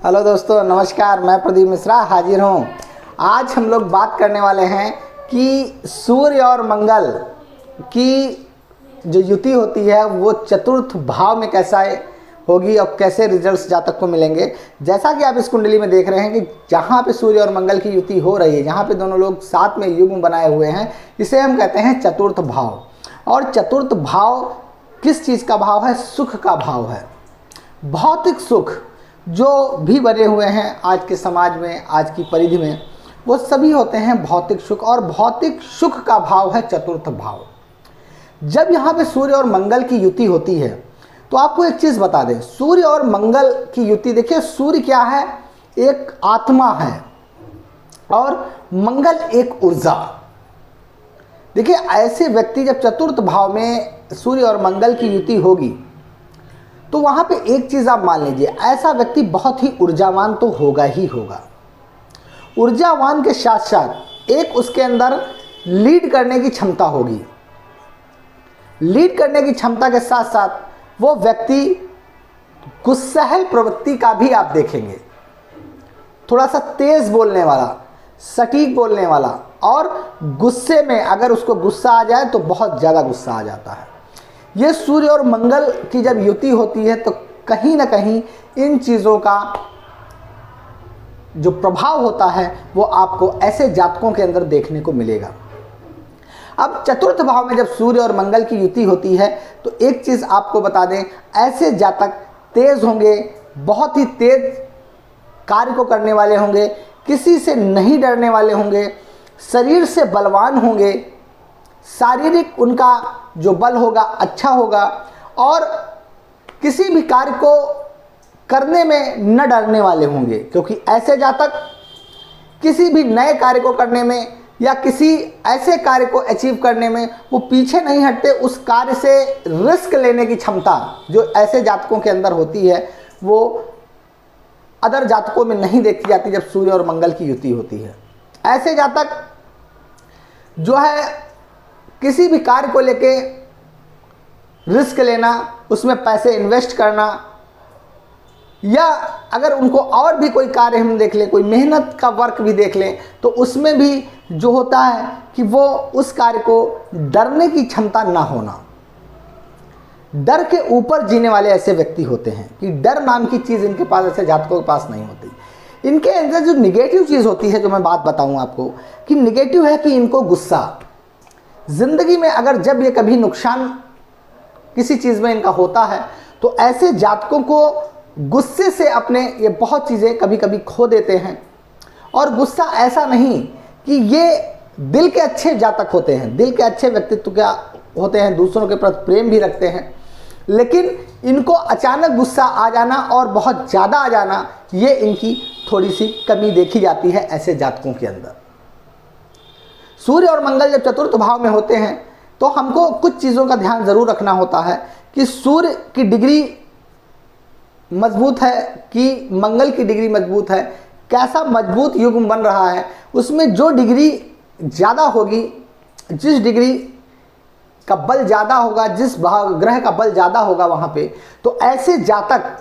Hello दोस्तों, नमस्कार। मैं प्रदीप मिश्रा हाजिर हूँ। आज हम लोग बात करने वाले हैं कि सूर्य और मंगल की जो युति होती है वो चतुर्थ भाव में कैसा होगी और कैसे रिजल्ट्स जातक को मिलेंगे। जैसा कि आप इस कुंडली में देख रहे हैं कि जहाँ पे सूर्य और मंगल की युति हो रही है, जहाँ पे दोनों लोग साथ में युग्म बनाए हुए हैं, इसे हम कहते हैं चतुर्थ भाव। और चतुर्थ भाव किस चीज़ का भाव है? सुख का भाव है। भौतिक सुख जो भी बने हुए हैं आज के समाज में, आज की परिधि में, वो सभी होते हैं भौतिक सुख, और भौतिक सुख का भाव है चतुर्थ भाव। जब यहाँ पे सूर्य और मंगल की युति होती है तो आपको एक चीज़ बता दें, सूर्य और मंगल की युति, देखिए सूर्य क्या है? एक आत्मा है और मंगल एक ऊर्जा। देखिए ऐसे व्यक्ति जब चतुर्थ भाव में सूर्य और मंगल की युति होगी तो वहाँ पे एक चीज़ आप मान लीजिए, ऐसा व्यक्ति बहुत ही ऊर्जावान तो होगा ही होगा। ऊर्जावान के साथ साथ एक उसके अंदर लीड करने की क्षमता होगी। लीड करने की क्षमता के साथ साथ वो व्यक्ति गुस्सैल प्रवृत्ति का भी आप देखेंगे, थोड़ा सा तेज़ बोलने वाला, सटीक बोलने वाला, और गुस्से में अगर उसको गुस्सा आ जाए तो बहुत ज़्यादा गुस्सा आ जाता है। ये सूर्य और मंगल की जब युति होती है तो कहीं ना कहीं इन चीज़ों का जो प्रभाव होता है वो आपको ऐसे जातकों के अंदर देखने को मिलेगा। अब चतुर्थ भाव में जब सूर्य और मंगल की युति होती है तो एक चीज़ आपको बता दें, ऐसे जातक तेज़ होंगे, बहुत ही तेज कार्य को करने वाले होंगे, किसी से नहीं डरने वाले होंगे, शरीर से बलवान होंगे, शारीरिक उनका जो बल होगा अच्छा होगा, और किसी भी कार्य को करने में न डरने वाले होंगे। क्योंकि ऐसे जातक किसी भी नए कार्य को करने में या किसी ऐसे कार्य को अचीव करने में वो पीछे नहीं हटते। उस कार्य से रिस्क लेने की क्षमता जो ऐसे जातकों के अंदर होती है वो अदर जातकों में नहीं देखी जाती जब सूर्य और मंगल की युति होती है। ऐसे जातक जो है किसी भी कार्य को लेके रिस्क लेना, उसमें पैसे इन्वेस्ट करना, या अगर उनको और भी कोई कार्य हम देख लें, कोई मेहनत का वर्क भी देख लें, तो उसमें भी जो होता है कि वो उस कार्य को डरने की क्षमता ना होना, डर के ऊपर जीने वाले ऐसे व्यक्ति होते हैं कि डर नाम की चीज़ इनके पास, ऐसे जातकों के पास नहीं होती। इनके अंदर जो निगेटिव चीज़ होती है, जो मैं बात बताऊं आपको कि निगेटिव है, कि इनको गुस्सा, ज़िंदगी में अगर जब ये कभी नुकसान किसी चीज़ में इनका होता है तो ऐसे जातकों को गुस्से से अपने ये बहुत चीज़ें कभी कभी खो देते हैं। और गुस्सा ऐसा नहीं कि ये दिल के अच्छे जातक होते हैं, दिल के अच्छे व्यक्तित्व क्या होते हैं, दूसरों के प्रति प्रेम भी रखते हैं, लेकिन इनको अचानक गुस्सा आ जाना और बहुत ज़्यादा आ जाना, ये इनकी थोड़ी सी कमी देखी जाती है ऐसे जातकों के अंदर। सूर्य और मंगल जब चतुर्थ भाव में होते हैं तो हमको कुछ चीज़ों का ध्यान ज़रूर रखना होता है कि सूर्य की डिग्री मजबूत है कि मंगल की डिग्री मजबूत है, कैसा मजबूत युग्म बन रहा है, उसमें जो डिग्री ज़्यादा होगी, जिस डिग्री का बल ज़्यादा होगा, जिस ग्रह का बल ज़्यादा होगा वहाँ पे, तो ऐसे जातक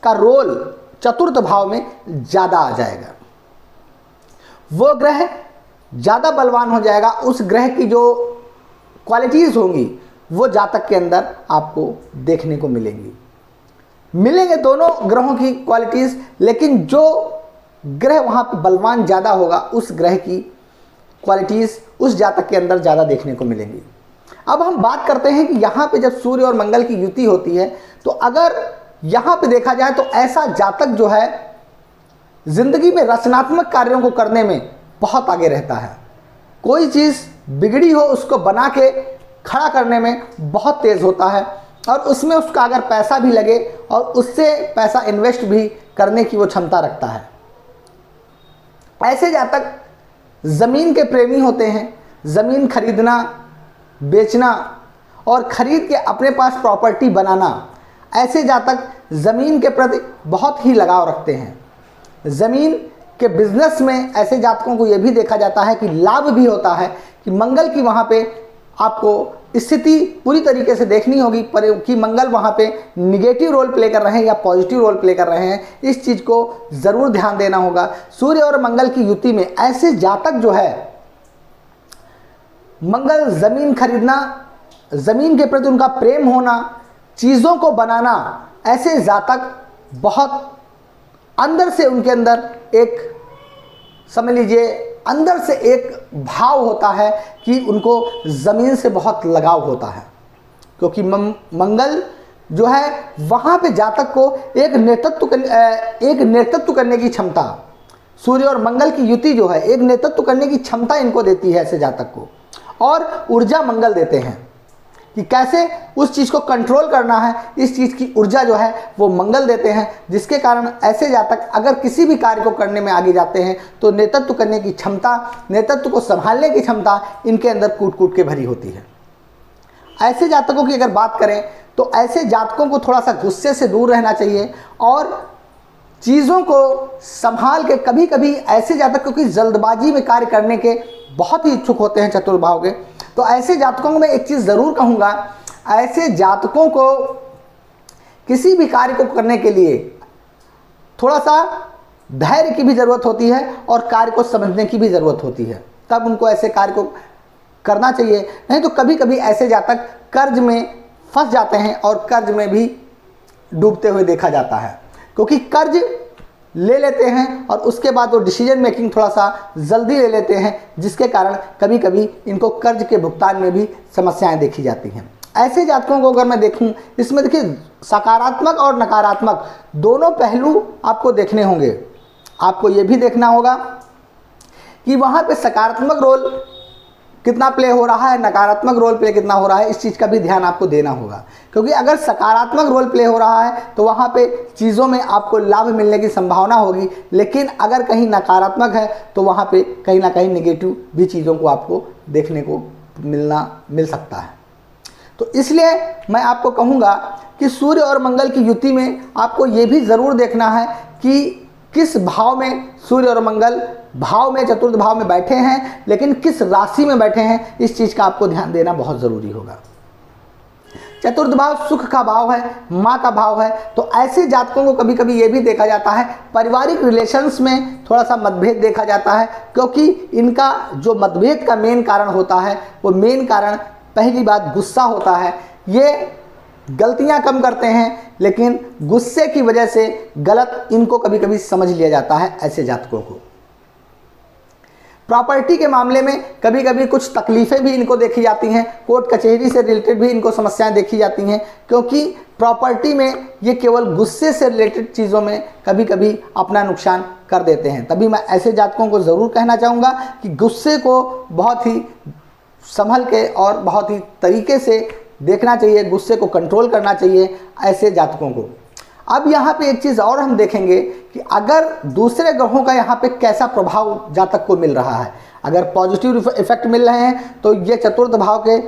का रोल चतुर्थ भाव में ज़्यादा आ जाएगा। वो ग्रह ज़्यादा बलवान हो जाएगा, उस ग्रह की जो क्वालिटीज़ होंगी वो जातक के अंदर आपको देखने को मिलेंगे दोनों ग्रहों की क्वालिटीज़, लेकिन जो ग्रह वहाँ पे बलवान ज़्यादा होगा उस ग्रह की क्वालिटीज़ उस जातक के अंदर ज़्यादा देखने को मिलेंगी। अब हम बात करते हैं कि यहाँ पे जब सूर्य और मंगल की युति होती है तो अगर यहाँ पे देखा जाए तो ऐसा जातक जो है ज़िंदगी में रचनात्मक कार्यों को करने में बहुत आगे रहता है। कोई चीज़ बिगड़ी हो उसको बना के खड़ा करने में बहुत तेज़ होता है, और उसमें उसका अगर पैसा भी लगे और उससे पैसा इन्वेस्ट भी करने की वो क्षमता रखता है। ऐसे जातक ज़मीन के प्रेमी होते हैं। ज़मीन खरीदना, बेचना और ख़रीद के अपने पास प्रॉपर्टी बनाना, ऐसे जातक ज़मीन के प्रति बहुत ही लगाव रखते हैं। ज़मीन के बिजनेस में ऐसे जातकों को यह भी देखा जाता है कि लाभ भी होता है कि मंगल की वहाँ पे आपको स्थिति पूरी तरीके से देखनी होगी पर कि मंगल वहाँ पे निगेटिव रोल प्ले कर रहे हैं या पॉजिटिव रोल प्ले कर रहे हैं, इस चीज़ को ज़रूर ध्यान देना होगा। सूर्य और मंगल की युति में ऐसे जातक जो है, मंगल ज़मीन खरीदना, ज़मीन के प्रति उनका प्रेम होना, चीज़ों को बनाना, ऐसे जातक बहुत अंदर से उनके अंदर एक समझ लीजिए अंदर से एक भाव होता है कि उनको ज़मीन से बहुत लगाव होता है, क्योंकि मंगल जो है वहाँ पे जातक को एक नेतृत्व करने की क्षमता, सूर्य और मंगल की युति जो है एक नेतृत्व करने की क्षमता इनको देती है ऐसे जातक को, और ऊर्जा मंगल देते हैं कि कैसे उस चीज़ को कंट्रोल करना है, इस चीज़ की ऊर्जा जो है वो मंगल देते हैं, जिसके कारण ऐसे जातक अगर किसी भी कार्य को करने में आगे जाते हैं तो नेतृत्व करने की क्षमता, नेतृत्व को संभालने की क्षमता इनके अंदर कूट कूट के भरी होती है। ऐसे जातकों की अगर बात करें तो ऐसे जातकों को थोड़ा सा गुस्से से दूर रहना चाहिए और चीज़ों को संभाल के, कभी कभी ऐसे जातक क्योंकि जल्दबाजी में कार्य करने के बहुत ही इच्छुक होते हैं चतुर्भाव के, तो ऐसे जातकों को मैं एक चीज़ ज़रूर कहूँगा, ऐसे जातकों को किसी भी कार्य को करने के लिए थोड़ा सा धैर्य की भी ज़रूरत होती है और कार्य को समझने की भी ज़रूरत होती है, तब उनको ऐसे कार्य को करना चाहिए। नहीं तो कभी कभी ऐसे जातक कर्ज में फंस जाते हैं और कर्ज में भी डूबते हुए देखा जाता है, क्योंकि कर्ज ले लेते हैं और उसके बाद वो डिसीजन मेकिंग थोड़ा सा जल्दी ले लेते हैं, जिसके कारण कभी कभी इनको कर्ज के भुगतान में भी समस्याएं देखी जाती हैं। ऐसे जातकों को अगर मैं देखूं, इसमें देखिए सकारात्मक और नकारात्मक दोनों पहलू आपको देखने होंगे। आपको ये भी देखना होगा कि वहाँ पे सकारात्मक रोल कितना प्ले हो रहा है, नकारात्मक रोल प्ले कितना हो रहा है, इस चीज़ का भी ध्यान आपको देना होगा, क्योंकि अगर सकारात्मक रोल प्ले हो रहा है तो वहाँ पे चीज़ों में आपको लाभ मिलने की संभावना होगी, लेकिन अगर कहीं नकारात्मक है तो वहाँ पे कहीं ना कहीं नेगेटिव भी चीज़ों को आपको देखने को मिल सकता है। तो इसलिए मैं आपको कहूँगा कि सूर्य और मंगल की युति में आपको ये भी ज़रूर देखना है कि किस भाव में सूर्य और मंगल भाव में, चतुर्थ भाव में बैठे हैं, लेकिन किस राशि में बैठे हैं, इस चीज़ का आपको ध्यान देना बहुत ज़रूरी होगा। चतुर्थ भाव सुख का भाव है, माँ का भाव है, तो ऐसे जातकों को कभी कभी ये भी देखा जाता है पारिवारिक रिलेशंस में थोड़ा सा मतभेद देखा जाता है, क्योंकि इनका जो मतभेद का मेन कारण होता है वो मेन कारण पहली बात गुस्सा होता है। ये गलतियां कम करते हैं लेकिन गुस्से की वजह से गलत इनको कभी कभी समझ लिया जाता है ऐसे जातकों को। प्रॉपर्टी के मामले में कभी कभी कुछ तकलीफ़ें भी इनको देखी जाती हैं, कोर्ट कचहरी से रिलेटेड भी इनको समस्याएं देखी जाती हैं, क्योंकि प्रॉपर्टी में ये केवल गुस्से से रिलेटेड चीज़ों में कभी कभी अपना नुकसान कर देते हैं। तभी मैं ऐसे जातकों को ज़रूर कहना चाहूँगा कि गुस्से को बहुत ही संभल के और बहुत ही तरीके से देखना चाहिए, गुस्से को कंट्रोल करना चाहिए ऐसे जातकों को। अब यहाँ पे एक चीज़ और हम देखेंगे कि अगर दूसरे ग्रहों का यहाँ पे कैसा प्रभाव जातक को मिल रहा है। अगर पॉजिटिव इफेक्ट मिल रहे हैं तो ये चतुर्थ भाव के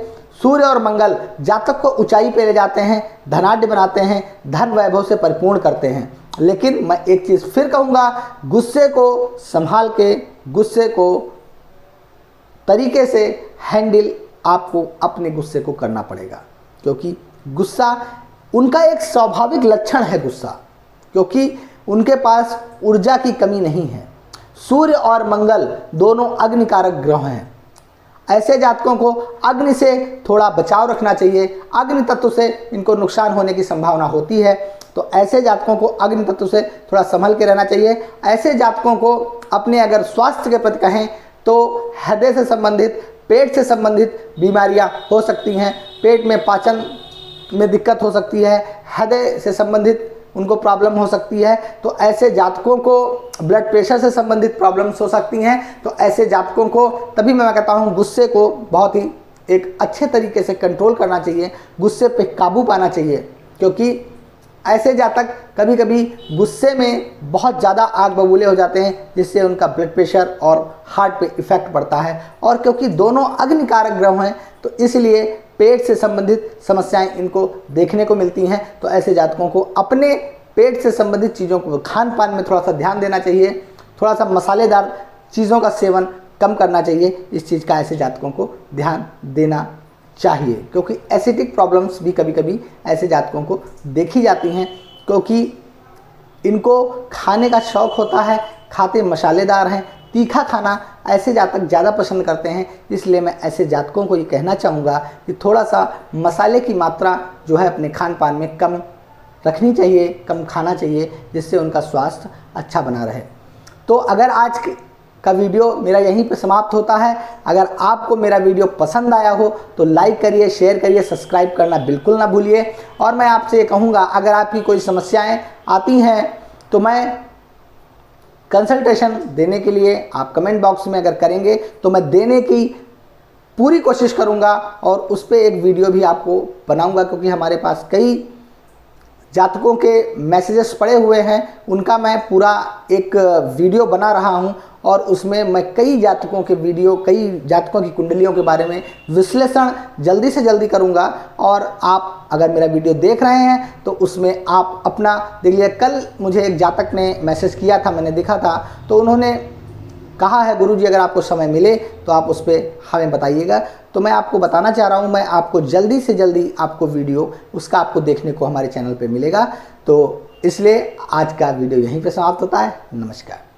सूर्य और मंगल जातक को ऊंचाई पे ले जाते हैं, धनाढ्य बनाते हैं, धन वैभव से परिपूर्ण करते हैं। लेकिन मैं एक चीज़ फिर कहूँगा, गुस्से को संभाल के, गुस्से को तरीके से हैंडल आपको अपने गुस्से को करना पड़ेगा, क्योंकि गुस्सा उनका एक स्वाभाविक लक्षण है गुस्सा, क्योंकि उनके पास ऊर्जा की कमी नहीं है। सूर्य और मंगल दोनों अग्निकारक ग्रह हैं। ऐसे जातकों को अग्नि से थोड़ा बचाव रखना चाहिए, अग्नि तत्व से इनको नुकसान होने की संभावना होती है, तो ऐसे जातकों को अग्नि तत्व से थोड़ा संभल के रहना चाहिए। ऐसे जातकों को अपने अगर स्वास्थ्य के प्रति कहें तो हृदय से संबंधित, पेट से संबंधित बीमारियां हो सकती हैं, पेट में पाचन में दिक्कत हो सकती है, हृदय से संबंधित उनको प्रॉब्लम हो सकती है, तो ऐसे जातकों को ब्लड प्रेशर से संबंधित प्रॉब्लम्स हो सकती हैं। तो ऐसे जातकों को तभी मैं कहता हूँ गुस्से को बहुत ही एक अच्छे तरीके से कंट्रोल करना चाहिए, गुस्से पे काबू पाना चाहिए, क्योंकि ऐसे जातक कभी कभी गुस्से में बहुत ज़्यादा आग बबूले हो जाते हैं, जिससे उनका ब्लड प्रेशर और हार्ट पे इफ़ेक्ट पड़ता है। और क्योंकि दोनों अग्निकारक ग्रह हैं तो इसलिए पेट से संबंधित समस्याएं इनको देखने को मिलती हैं। तो ऐसे जातकों को अपने पेट से संबंधित चीज़ों को, खान पान में थोड़ा सा ध्यान देना चाहिए, थोड़ा सा मसालेदार चीज़ों का सेवन कम करना चाहिए। इस चीज़ का ऐसे जातकों को ध्यान देना चाहिए, क्योंकि एसिडिक प्रॉब्लम्स भी कभी कभी ऐसे जातकों को देखी जाती हैं, क्योंकि इनको खाने का शौक़ होता है, खाते मसालेदार हैं, तीखा खाना ऐसे जातक ज़्यादा पसंद करते हैं। इसलिए मैं ऐसे जातकों को ये कहना चाहूँगा कि थोड़ा सा मसाले की मात्रा जो है अपने खान पान में कम रखनी चाहिए, कम खाना चाहिए, जिससे उनका स्वास्थ्य अच्छा बना रहे। तो अगर आज का वीडियो मेरा यहीं पे समाप्त होता है। अगर आपको मेरा वीडियो पसंद आया हो तो लाइक करिए, शेयर करिए, सब्सक्राइब करना बिल्कुल ना भूलिए। और मैं आपसे ये कहूँगा, अगर आपकी कोई समस्याएं आती हैं तो मैं कंसल्टेशन देने के लिए आप कमेंट बॉक्स में अगर करेंगे तो मैं देने की पूरी कोशिश करूँगा और उस पर एक वीडियो भी आपको बनाऊँगा, क्योंकि हमारे पास कई जातकों के मैसेजेस पड़े हुए हैं, उनका मैं पूरा एक वीडियो बना रहा हूं और उसमें मैं कई जातकों के वीडियो, कई जातकों की कुंडलियों के बारे में विश्लेषण जल्दी से जल्दी करूंगा। और आप अगर मेरा वीडियो देख रहे हैं तो उसमें आप अपना देख लीजिए। कल मुझे एक जातक ने मैसेज किया था, मैंने देखा था, तो उन्होंने कहा है गुरुजी अगर आपको समय मिले तो आप उस पर हमें बताइएगा। तो मैं आपको बताना चाह रहा हूँ, मैं आपको जल्दी से जल्दी आपको वीडियो उसका आपको देखने को हमारे चैनल पे मिलेगा। तो इसलिए आज का वीडियो यहीं पे समाप्त होता है। नमस्कार।